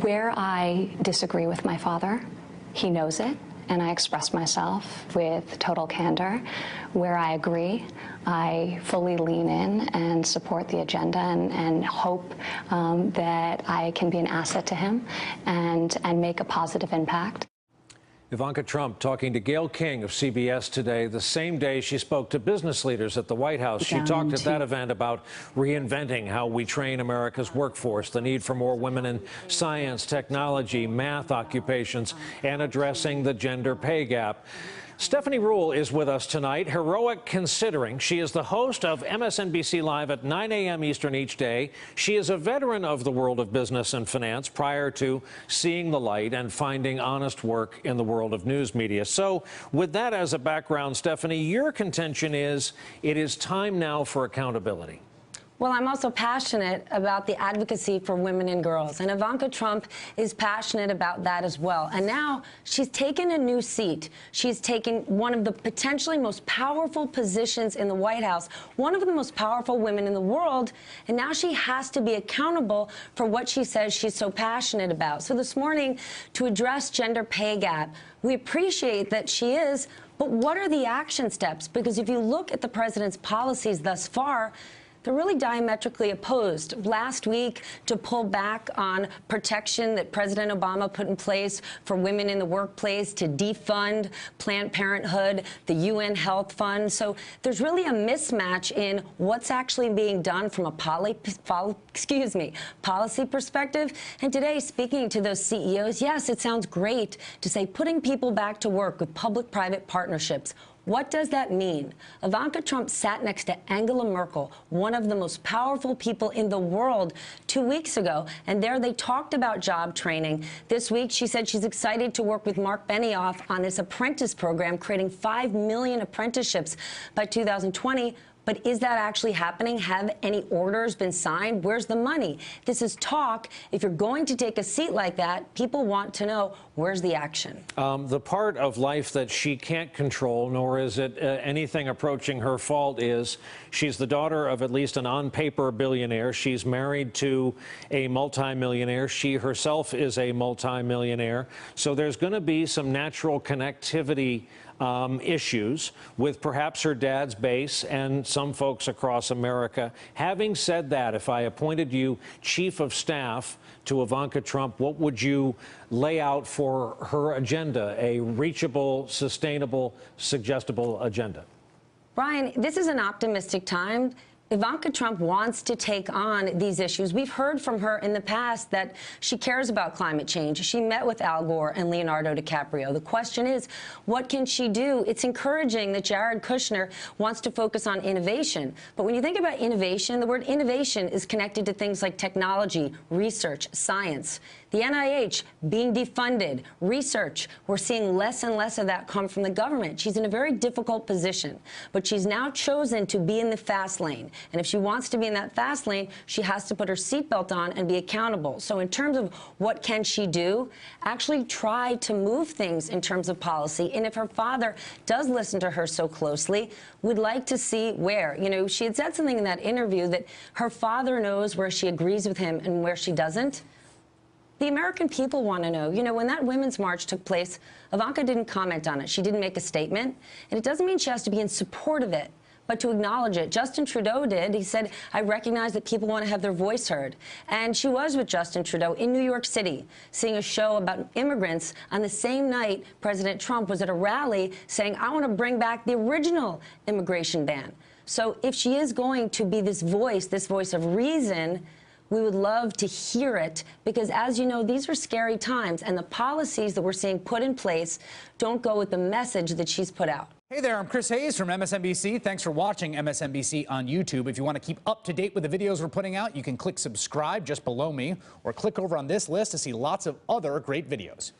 Where I disagree with my father, he knows it, and I express myself with total candor. Where I agree, I fully lean in and support the agenda and hope that I can be an asset to him and make a positive impact. Ivanka Trump talking to Gayle King of CBS today, the same day she spoke to business leaders at the White House. She talked at that event about reinventing how we train America's workforce, the need for more women in science, technology, math occupations, and addressing the gender pay gap. Stephanie Ruhle is with us tonight, heroic considering she is the host of MSNBC Live at 9 a.m. Eastern each day. She is a veteran of the world of business and finance prior to seeing the light and finding honest work in the world of news media. So with that as a background, Stephanie, your contention is it is time now for accountability. Well, I'm also passionate about the advocacy for women and girls, and Ivanka Trump is passionate about that as well. And now she's taken a new seat. She's taken one of the potentially most powerful positions in the White House, one of the most powerful women in the world, and now she has to be accountable for what she says she's so passionate about. So this morning, to address gender pay gap, we appreciate that she is, but what are the action steps? Because if you look at the president's policies thus far, they're really diametrically opposed. Last week, to pull back on protection that President Obama put in place for women in the workplace, to defund Planned Parenthood, the UN Health Fund. So there's really a mismatch in what's actually being done from a policy perspective. And today, speaking to those CEOs, yes, it sounds great to say putting people back to work with public-private partnerships. What does that mean? Ivanka Trump sat next to Angela Merkel, one of the most powerful people in the world, 2 weeks ago, and there they talked about job training. This week, she said she's excited to work with Mark Benioff on this apprentice program, creating 5 million apprenticeships by 2020. But is that actually happening? Have any orders been signed? Where's the money? This is talk. If you're going to take a seat like that, people want to know, where's the action? The part of life that she can't control, nor is it anything approaching her fault, is she's the daughter of at least an on-paper billionaire. She's married to a multimillionaire. She herself is a multimillionaire. So there's going to be some natural connectivity issues with perhaps her dad's base and some folks across America. Having said that, if I appointed you chief of staff to Ivanka Trump, what would you lay out for her agenda, a reachable, sustainable, suggestible agenda? Brian, this is an optimistic time. Ivanka Trump wants to take on these issues. We've heard from her in the past that she cares about climate change. She met with Al Gore and Leonardo DiCaprio. The question is, what can she do? It's encouraging that Jared Kushner wants to focus on innovation. But when you think about innovation, the word innovation is connected to things like technology, research, science. The NIH being defunded, research, we're seeing less and less of that come from the government. She's in a very difficult position, but she's now chosen to be in the fast lane. And if she wants to be in that fast lane, she has to put her seatbelt on and be accountable. So in terms of what can she do, actually try to move things in terms of policy. And if her father does listen to her so closely, we'd like to see where. You know, she had said something in that interview that her father knows where she agrees with him and where she doesn't. The American people want to know. You know, when that Women's March took place, Ivanka didn't comment on it. She didn't make a statement. And it doesn't mean she has to be in support of it, but to acknowledge it. Justin Trudeau did. He said, I recognize that people want to have their voice heard. And she was with Justin Trudeau in New York City, seeing a show about immigrants on the same night President Trump was at a rally saying, I want to bring back the original immigration ban. So if she is going to be this voice of reason, we would love to hear it, because as you know, these are scary times, and the policies that we're seeing put in place don't go with the message that she's put out. Hey there, I'm Chris Hayes from MSNBC. Thanks for watching MSNBC on YouTube. If you want to keep up to date with the videos we're putting out, you can click subscribe just below me, or click over on this list to see lots of other great videos.